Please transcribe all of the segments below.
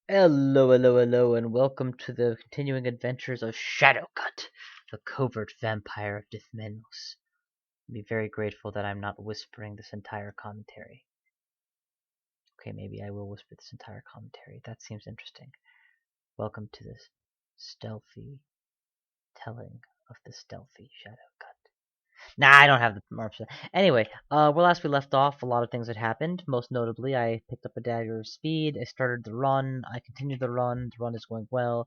Hello, hello, hello, and welcome to the continuing adventures of Shadowcut, the covert vampire of Dithmenos. I'd be very grateful that I'm not whispering this entire commentary. Okay, maybe I will whisper this entire commentary. That seems interesting. Welcome to this stealthy telling of the stealthy Shadowcut. Nah, I don't have the marks. Anyway, where last we left off, a lot of things had happened. Most notably, I picked up a dagger of speed. I started the run. I continued the run. The run is going well.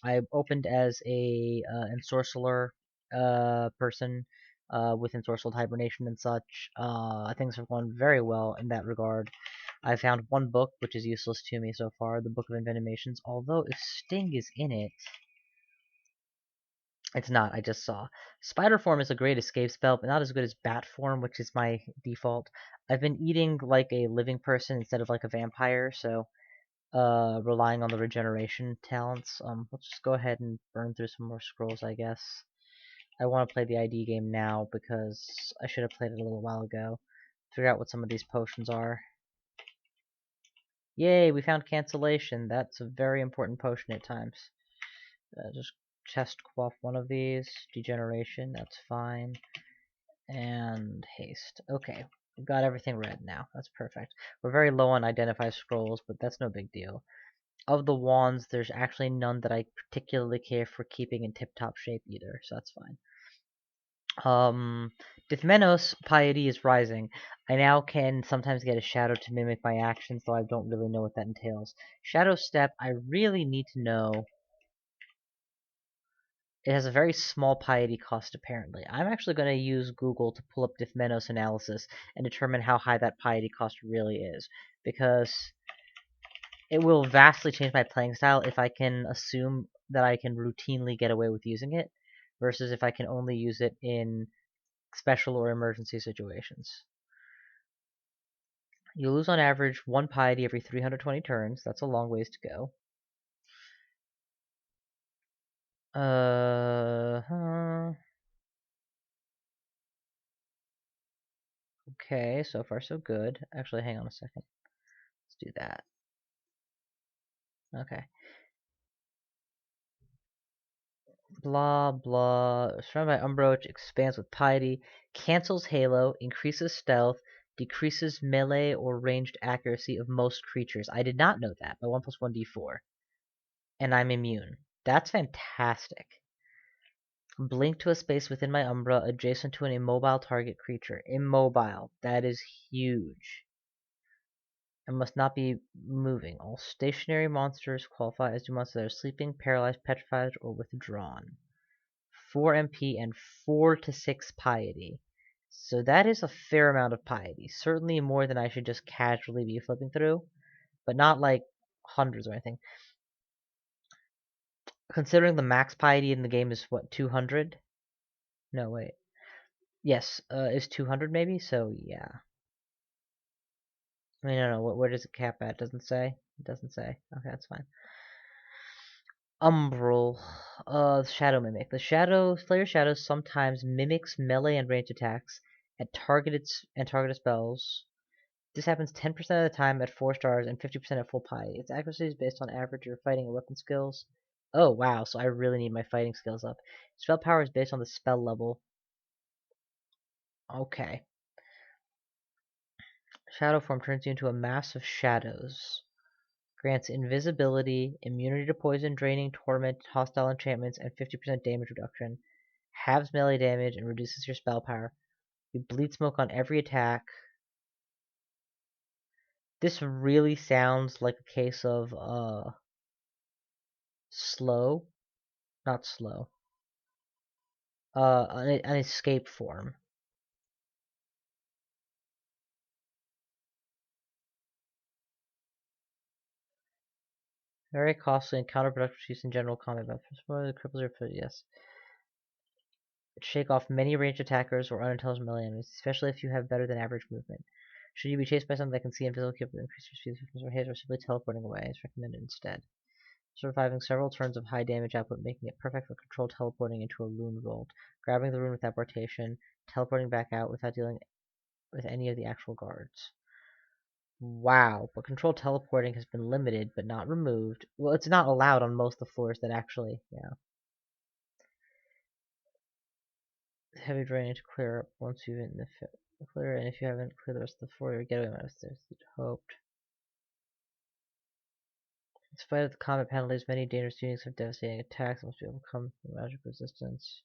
I opened as a ensorceler person with ensorcelled hibernation and such. Things have gone very well in that regard. I found one book which is useless to me so far, the Book of Envenomations. Although if Sting is in it, it's not, I just saw. Spider form is a great escape spell, but not as good as bat form, which is my default. I've been eating like a living person instead of like a vampire, so relying on the regeneration talents. Let's just go ahead and burn through some more scrolls, I guess. I want to play the ID game now because I should have played it a little while ago. Figure out what some of these potions are. Yay, we found cancellation. That's a very important potion at times. Just chest quaff one of these. Degeneration, that's fine. And haste. Okay, we've got everything red now. That's perfect. We're very low on identify scrolls, but that's no big deal. Of the wands, there's actually none that I particularly care for keeping in tip-top shape either, so that's fine. Dithmenos piety is rising. I now can sometimes get a shadow to mimic my actions, though I don't really know what that entails. Shadow step, I really need to know. It has a very small piety cost, apparently. I'm actually going to use Google to pull up Dithmenos analysis and determine how high that piety cost really is, because it will vastly change my playing style if I can assume that I can routinely get away with using it, versus if I can only use it in special or emergency situations. You lose on average 1 piety every 320 turns. That's a long ways to go. Okay, so far so good. Actually, hang on a second. Let's do that. Okay. Blah blah. Surrounded by Umbroach, expands with piety, cancels Halo, increases stealth, decreases melee or ranged accuracy of most creatures. I did not know that by 1 plus 1d4. And I'm immune. That's fantastic. Blink to a space within my Umbra adjacent to an immobile target creature. Immobile. That is huge. And must not be moving. All stationary monsters qualify as do monsters that are sleeping, paralyzed, petrified, or withdrawn. 4 MP and 4 to 6 piety. So that is a fair amount of piety. Certainly more than I should just casually be flipping through, but not like hundreds or anything. Considering the max piety in the game is what, 200? No, wait. Yes, is 200 maybe? So yeah. I mean, I don't know. Where does it cap at? Doesn't say. It doesn't say. Okay, that's fine. Umbral. Shadow Mimic. The Slayer Shadow sometimes mimics melee and range attacks at targeted spells. This happens 10% of the time at 4 stars and 50% at full pie. Its accuracy is based on average your fighting and weapon skills. Oh wow, so I really need my fighting skills up. Spell power is based on the spell level. Okay. Shadow form turns you into a mass of shadows. Grants invisibility, immunity to poison, draining, torment, hostile enchantments, and 50% damage reduction. Halves melee damage and reduces your spell power. You bleed smoke on every attack. This really sounds like a case of slow, not slow. An escape form. Very costly and counterproductive use in general combat. The cripples are yes. Shake off many ranged attackers or unintelligent melee enemies, especially if you have better than average movement. Should you be chased by something that can see invisible, keep increase your speed or hit, or simply teleporting away is recommended instead. Surviving several turns of high damage output, making it perfect for controlled teleporting into a rune vault, grabbing the rune with teleportation, teleporting back out without dealing with any of the actual guards. Wow, but control teleporting has been limited but not removed. Well, it's not allowed on most of the floors that actually, yeah. Heavy draining to clear up once you've clear, and if you haven't cleared the rest of the floor, your getaway might have hoped. In spite of the combat penalties, many dangerous units have devastating attacks and must be overcome with magic resistance.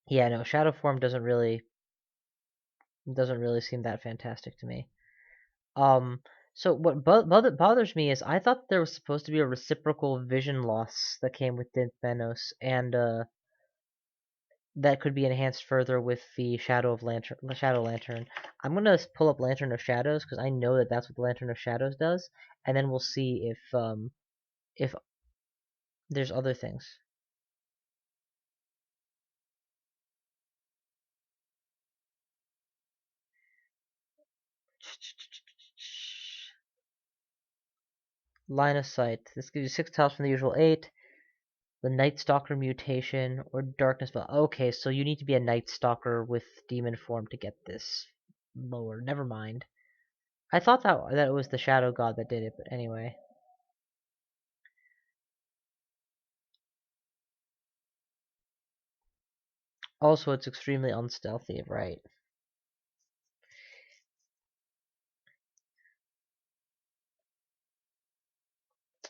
Yeah, no, shadow form doesn't really seem that fantastic to me. So what bothers me is I thought there was supposed to be a reciprocal vision loss that came with Menos, and that could be enhanced further with the Shadow Lantern. I'm gonna pull up Lantern of Shadows because I know that that's what the Lantern of Shadows does, and then we'll see if there's other things. Line of Sight. This gives you 6 tiles from the usual 8. The Night Stalker mutation or Darkness Spell. Okay, so you need to be a Night Stalker with Demon form to get this lower. Never mind. I thought that it was the Shadow God that did it, but anyway. Also, it's extremely unstealthy, right?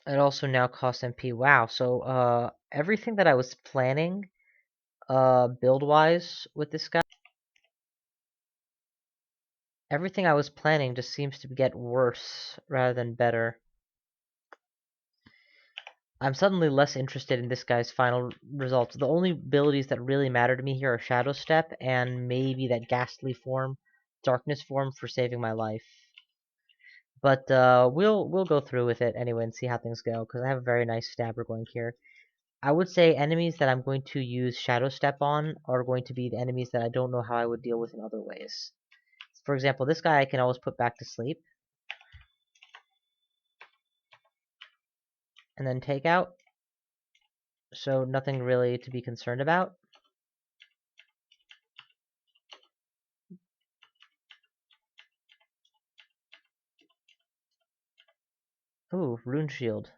It also now costs MP. Wow, so everything that I was planning build-wise with this guy, everything I was planning just seems to get worse rather than better. I'm suddenly less interested in this guy's final results. The only abilities that really matter to me here are Shadow Step and maybe that ghastly form, Darkness form for saving my life. But we'll go through with it anyway and see how things go because I have a very nice stabber going here. I would say enemies that I'm going to use Shadow Step on are going to be the enemies that I don't know how I would deal with in other ways. For example, this guy I can always put back to sleep and then take out. So nothing really to be concerned about. Ooh, Rune Shield.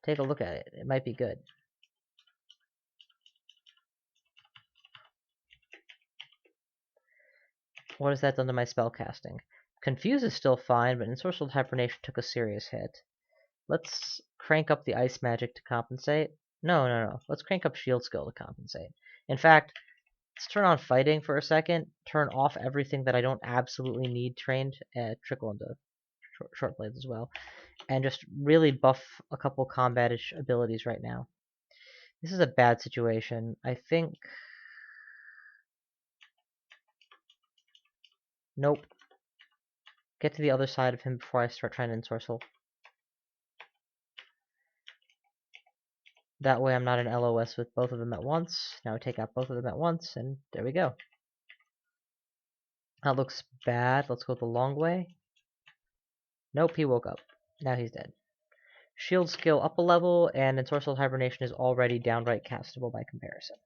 Take a look at it. It might be good. What has that done to my spell casting? Confuse is still fine, but Ensorcelled Hibernation took a serious hit. Let's crank up the Ice Magic to compensate. No. Let's crank up Shield Skill to compensate. In fact, let's turn on Fighting for a second, turn off everything that I don't absolutely need trained, trickle into short blades as well, and just really buff a couple combatish abilities right now. This is a bad situation. I think... Nope. Get to the other side of him before I start trying to ensorcel. That way I'm not an LOS with both of them at once. Now I take out both of them at once, and there we go. That looks bad. Let's go the long way. Nope, he woke up. Now he's dead. Shield skill up a level, and Ensorcelled Hibernation is already downright castable by comparison.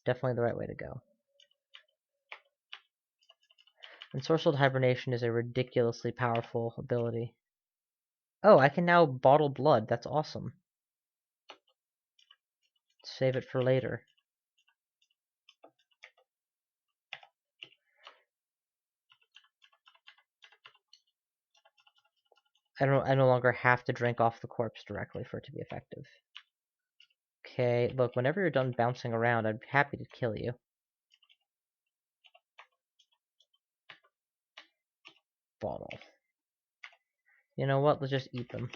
Definitely the right way to go. Ensorcelled Hibernation is a ridiculously powerful ability. Oh, I can now bottle blood. That's awesome. Save it for later. I no longer have to drink off the corpse directly for it to be effective. Okay, look, whenever you're done bouncing around, I'd be happy to kill you. Bottle. You know what? Let's just eat them.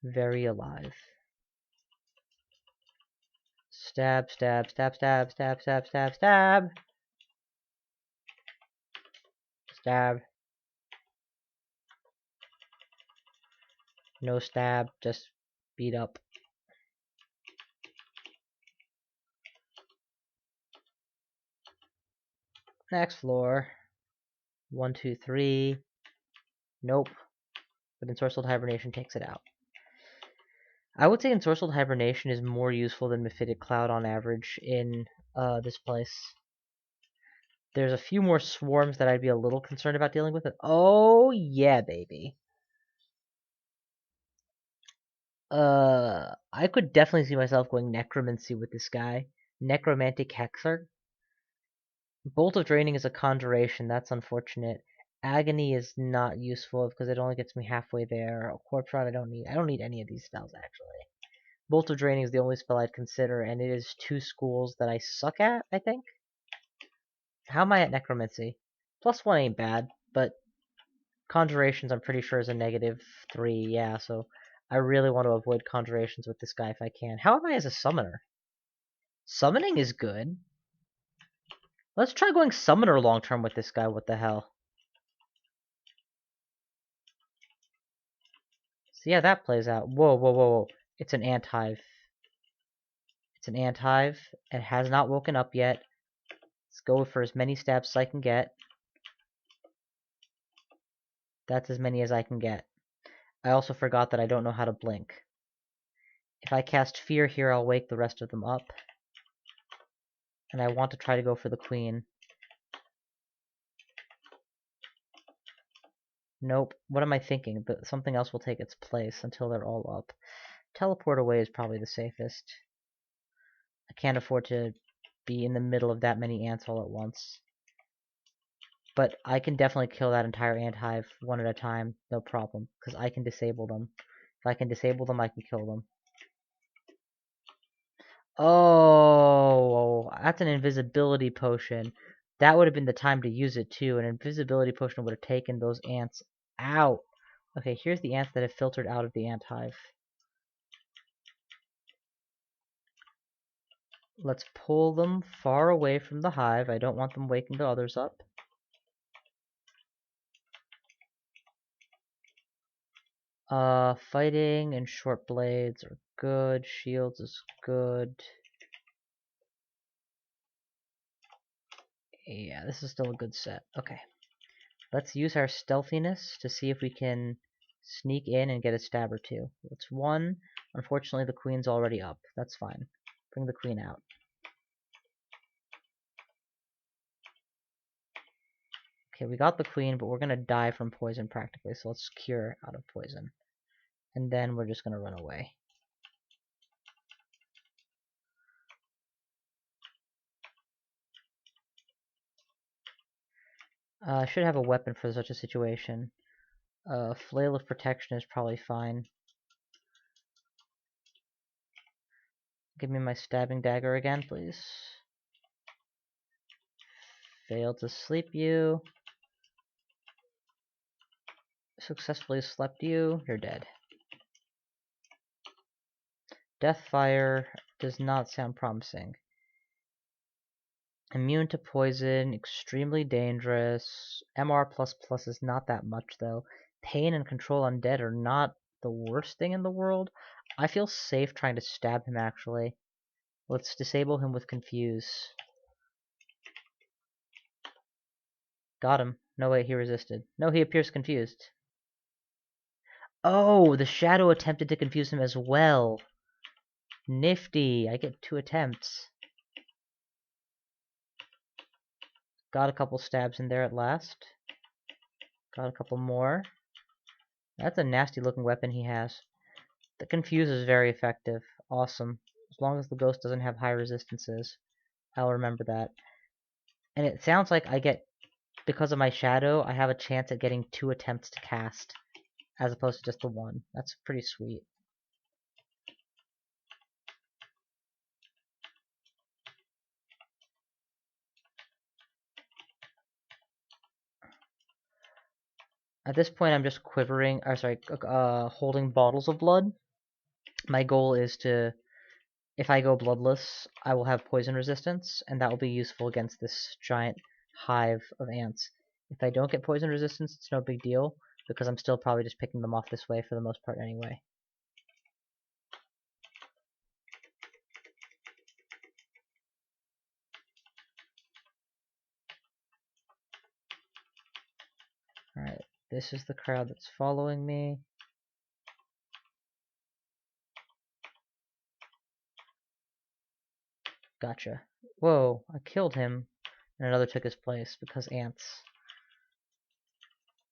Very alive. Stab, stab, stab, stab, stab, stab, stab, stab. Stab. No stab, just beat up. Next floor. 1, 2, 3. Nope. But Ensorcelled Hibernation takes it out. I would say ensorcelled hibernation is more useful than mephitic cloud on average in this place. There's a few more swarms that I'd be a little concerned about dealing with. Oh yeah, baby. I could definitely see myself going necromancy with this guy. Necromantic hexer. Bolt of draining is a conjuration. That's unfortunate. Agony is not useful because it only gets me halfway there. Corpse Rot I don't need. I don't need any of these spells actually. Bolt of draining is the only spell I'd consider, and it is 2 schools that I suck at, I think. How am I at necromancy? +1 ain't bad, but conjurations I'm pretty sure is a -3, yeah, so I really want to avoid conjurations with this guy if I can. How am I as a summoner? Summoning is good. Let's try going summoner long term with this guy, what the hell. See how that plays out. Whoa, whoa, whoa, whoa. It's an ant hive. It's an ant hive. It has not woken up yet. Let's go for as many stabs as I can get. That's as many as I can get. I also forgot that I don't know how to blink. If I cast fear here, I'll wake the rest of them up. And I want to try to go for the queen. Nope. What am I thinking? But something else will take its place until they're all up. Teleport away is probably the safest. I can't afford to be in the middle of that many ants all at once. But I can definitely kill that entire ant hive one at a time, no problem, because I can disable them. If I can disable them, I can kill them. Oh, that's an invisibility potion. That would have been the time to use it too. An invisibility potion would have taken those ants out. Okay, here's the ants that have filtered out of the ant hive. Let's pull them far away from the hive. I don't want them waking the others up. Fighting and short blades are good. Shields is good. Yeah, this is still a good set. Okay. Let's use our stealthiness to see if we can sneak in and get a stab or two. That's 1. Unfortunately, the queen's already up. That's fine. Bring the queen out. Okay, we got the queen, but we're going to die from poison practically, so let's cure out of poison. And then we're just going to run away. I should have a weapon for such a situation. Flail of Protection is probably fine. Give me my stabbing dagger again, please. Failed to sleep you. Successfully slept you. You're dead. Deathfire does not sound promising. Immune to poison, extremely dangerous. MR++ is not that much though. Pain and control undead are not the worst thing in the world. I feel safe trying to stab him actually. Let's disable him with confuse. Got him. No way, he resisted. No, he appears confused. Oh, the shadow attempted to confuse him as well. Nifty. I get 2 attempts. Got a couple stabs in there at last. Got a couple more. That's a nasty looking weapon he has. The confuse is very effective. Awesome. As long as the ghost doesn't have high resistances. I'll remember that. And it sounds like I get, because of my shadow, I have a chance at getting 2 attempts to cast, as opposed to just the 1. That's pretty sweet. At this point, I'm just quivering, or sorry, holding bottles of blood. My goal is to, if I go bloodless, I will have poison resistance, and that will be useful against this giant hive of ants. If I don't get poison resistance, it's no big deal, because I'm still probably just picking them off this way for the most part anyway. Alright, this is the crowd that's following me. Gotcha. Whoa, I killed him, and another took his place because ants.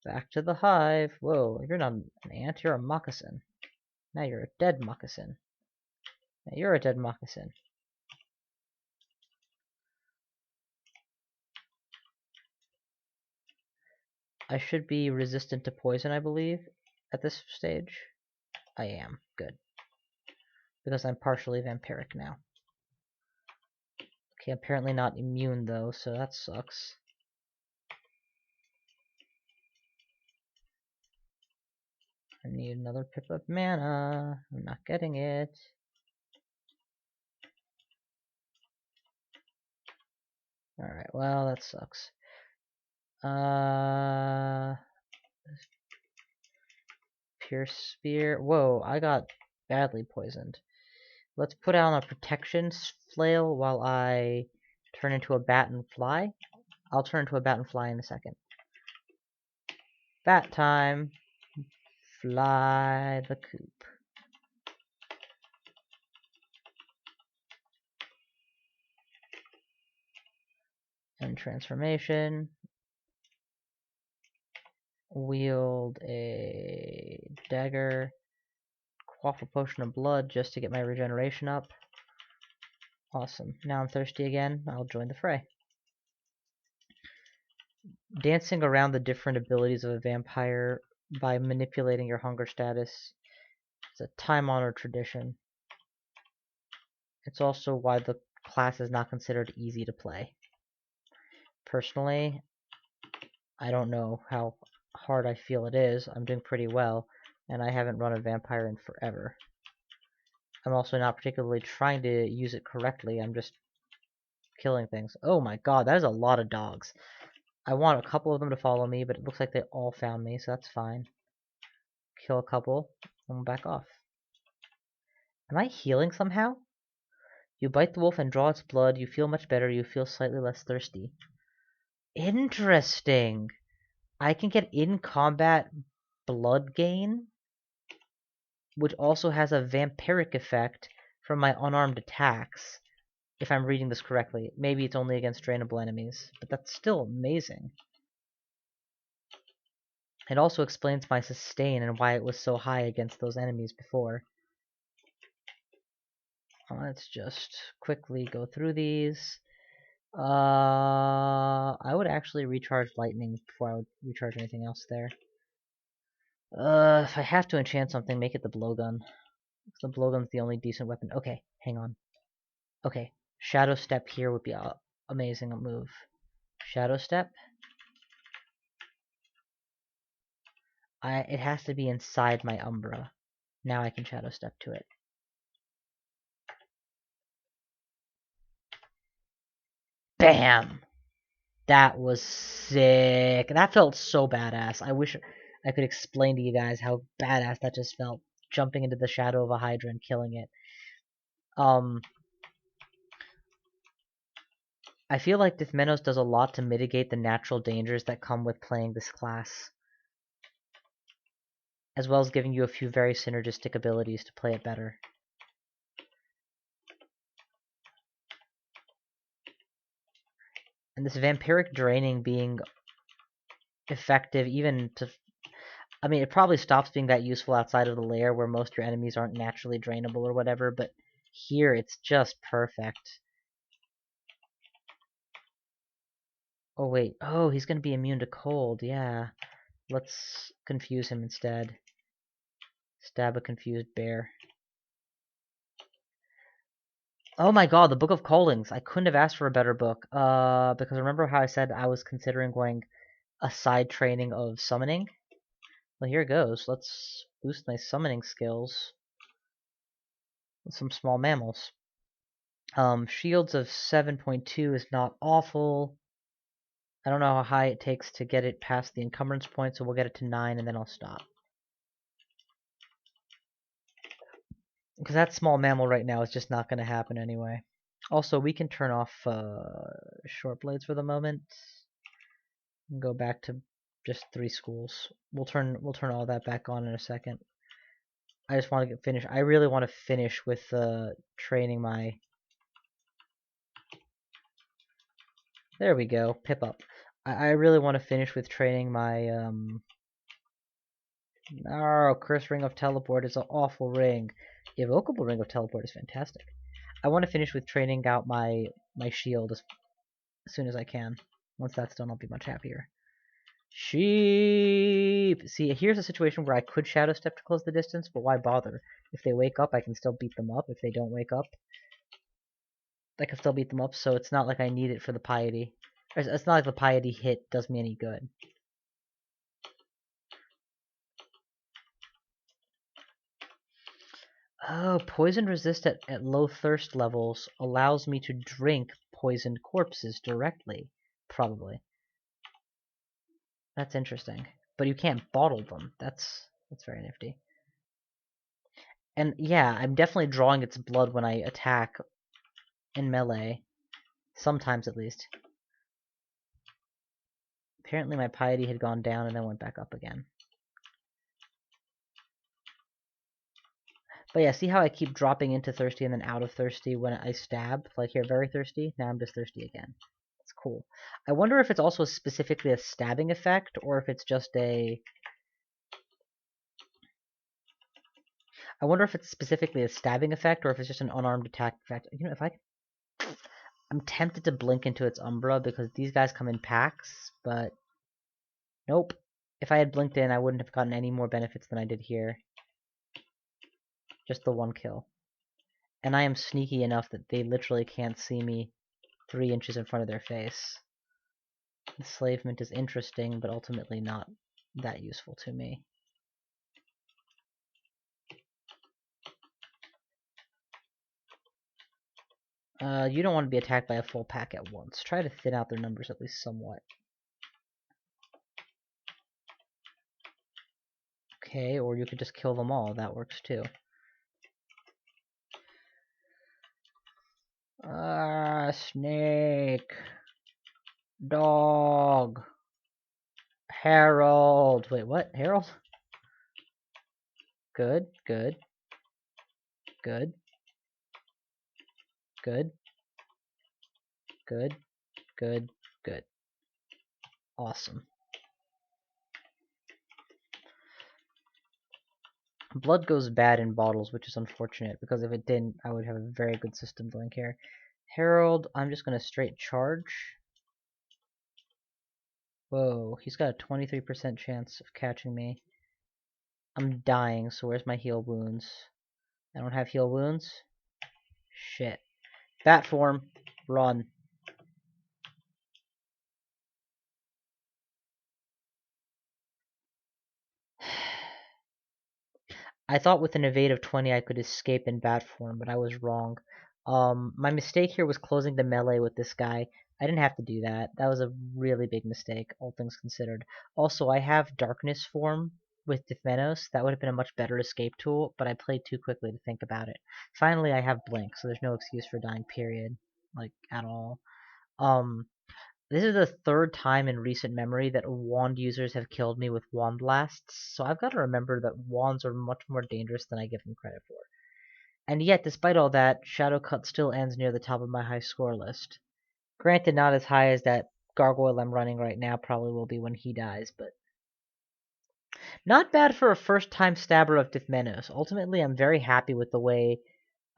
Back to the hive. Whoa, you're not an ant, you're a moccasin. Now you're a dead moccasin. Now you're a dead moccasin. I should be resistant to poison, I believe, at this stage. I am. Good. Because I'm partially vampiric now. Okay, apparently not immune though, so that sucks. I need another pip of mana. I'm not getting it. Alright, well, that sucks. Pierce Spear. Whoa, I got badly poisoned. Let's put on a protection flail while I turn into a bat and fly. I'll turn into a bat and fly in a second. Bat time. Fly the coop. And transformation. Wield a dagger. Quaff a potion of blood just to get my regeneration up. Awesome. Now I'm thirsty again. I'll join the fray. Dancing around the different abilities of a vampire by manipulating your hunger status is a time-honored tradition. It's also why the class is not considered easy to play. Personally, I don't know how hard I feel it is. I'm doing pretty well, and I haven't run a vampire in forever. I'm also not particularly trying to use it correctly. I'm just killing things. Oh my god, that is a lot of dogs. I want a couple of them to follow me, but it looks like they all found me, so that's fine. Kill a couple, and back off. Am I healing somehow? You bite the wolf and draw its blood. You feel much better. You feel slightly less thirsty. Interesting. I can get in-combat blood gain, which also has a vampiric effect from my unarmed attacks, if I'm reading this correctly. Maybe it's only against drainable enemies, but that's still amazing. It also explains my sustain and why it was so high against those enemies before. Let's just quickly go through these. I would actually recharge lightning before I would recharge anything else there. If I have to enchant something, make it the blowgun. The blowgun's the only decent weapon. Okay, hang on. Okay, shadow step here would be an amazing move. Shadow step. It has to be inside my Umbra. Now I can shadow step to it. Bam! That was sick. That felt so badass. I wish I could explain to you guys how badass that just felt. Jumping into the shadow of a Hydra and killing it. I feel like Dithmenos does a lot to mitigate the natural dangers that come with playing this class, as well as giving you a few very synergistic abilities to play it better. And this vampiric draining being effective even to... I mean, it probably stops being that useful outside of the lair where most of your enemies aren't naturally drainable or whatever, but here it's just perfect. Oh wait, oh, he's gonna be immune to cold, yeah. Let's confuse him instead. Stab a confused bear. Oh my god, the Book of Callings. I couldn't have asked for a better book. Because remember how I said I was considering going a side training of summoning? Well, here goes. Let's boost my summoning skills with some small mammals. Shields of 7.2 is not awful. I don't know how high it takes to get it past the encumbrance point, so we'll get it to 9 and then I'll stop. Because that small mammal right now is just not going to happen anyway. Also, we can turn off short blades for the moment. And go back to just 3 schools. We'll turn all that back on in a second. I just want to get finished. I really want to finish with training my There we go. Pip up. I really want to finish with training my Oh, Curse Ring of Teleport is an awful ring. Evocable Ring of Teleport is fantastic. I want to finish with training out my shield as soon as I can. Once that's done, I'll be much happier. Sheep! See, here's a situation where I could Shadow Step to close the distance, but why bother? If they wake up, I can still beat them up. If they don't wake up, I can still beat them up, so it's not like I need it for the Piety. It's not like the Piety hit does me any good. Oh, poison resist at low thirst levels allows me to drink poisoned corpses directly. Probably. That's interesting. But you can't bottle them. That's very nifty. And yeah, I'm definitely drawing its blood when I attack in melee. Sometimes at least. Apparently my piety had gone down and then went back up again. But yeah, see how I keep dropping into thirsty and then out of thirsty when I stab? Like here, very thirsty. Now I'm just thirsty again. It's cool. I wonder if it's also specifically a stabbing effect or if it's just a... I wonder if it's specifically a stabbing effect or if it's just an unarmed attack effect. You know, if I... I'm tempted to blink into its Umbra because these guys come in packs, but... Nope. If I had blinked in, I wouldn't have gotten any more benefits than I did here. Just the one kill. And I am sneaky enough that they literally can't see me 3 inches in front of their face. Enslavement is interesting, but ultimately not that useful to me. You don't want to be attacked by a full pack at once. Try to thin out their numbers at least somewhat. Okay, or you could just kill them all. That works too. Snake. Dog. Harold. Wait, what? Harold? Good, good. Good. Good. Good. Good. Good. Awesome. Blood goes bad in bottles, which is unfortunate, because if it didn't, I would have a very good system going here. Harold, I'm just going to straight charge. Whoa, he's got a 23% chance of catching me. I'm dying, so where's my heal wounds? I don't have heal wounds? Shit. Bat form. Run. I thought with an evade of 20 I could escape in bat form, but I was wrong. My mistake here was closing the melee with this guy. I didn't have to do that. That was a really big mistake, all things considered. Also, I have darkness form with Dithmenos. That would have been a much better escape tool, but I played too quickly to think about it. Finally, I have blink, so there's no excuse for dying, period. Like, at all. This is the 3rd time in recent memory that wand users have killed me with wand blasts, so I've got to remember that wands are much more dangerous than I give them credit for. And yet, despite all that, Shadowcut still ends near the top of my high score list. Granted, not as high as that gargoyle I'm running right now probably will be when he dies, but... Not bad for a first-time stabber of Dithmenos. Ultimately, I'm very happy with the way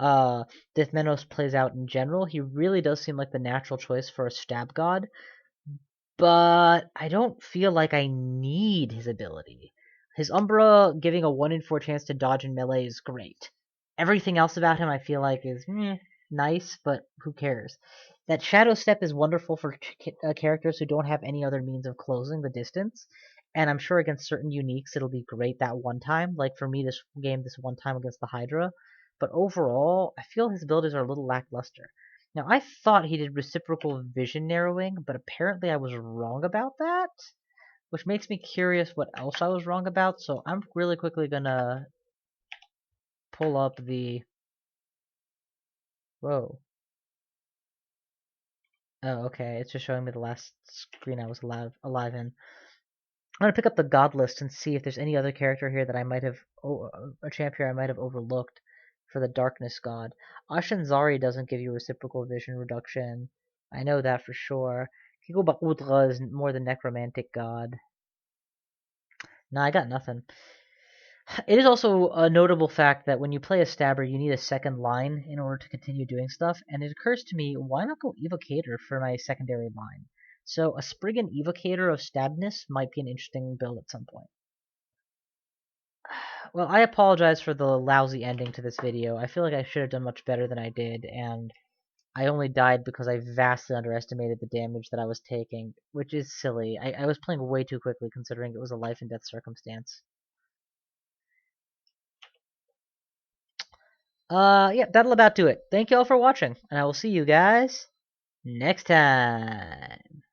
Dithmenos plays out in general. He really does seem like the natural choice for a stab god, but I don't feel like I need his ability. His Umbra giving a 1 in 4 chance to dodge in melee is great. Everything else about him I feel like is nice, but who cares? That Shadow Step is wonderful for characters who don't have any other means of closing the distance, and I'm sure against certain uniques it'll be great that one time, like for me this one time against the Hydra, but overall, I feel his abilities are a little lackluster. Now, I thought he did reciprocal vision narrowing, but apparently I was wrong about that, which makes me curious what else I was wrong about, so I'm really quickly gonna pull up the... Whoa. Oh, okay, it's just showing me the last screen I was alive in. I'm gonna pick up the god list and see if there's any other character here that I might have... a champ here I might have overlooked for the darkness god. Ashen Zari doesn't give you reciprocal vision reduction. I know that for sure. Kiko Bakudra is more the necromantic god. Nah, I got nothing. It is also a notable fact that when you play a stabber, you need a second line in order to continue doing stuff, and it occurs to me, why not go Evocator for my secondary line? So a Spriggan Evocator of Stabness might be an interesting build at some point. Well, I apologize for the lousy ending to this video. I feel like I should have done much better than I did, and I only died because I vastly underestimated the damage that I was taking, which is silly. I was playing way too quickly considering it was a life and death circumstance. Yeah, that'll about do it. Thank you all for watching, and I will see you guys next time.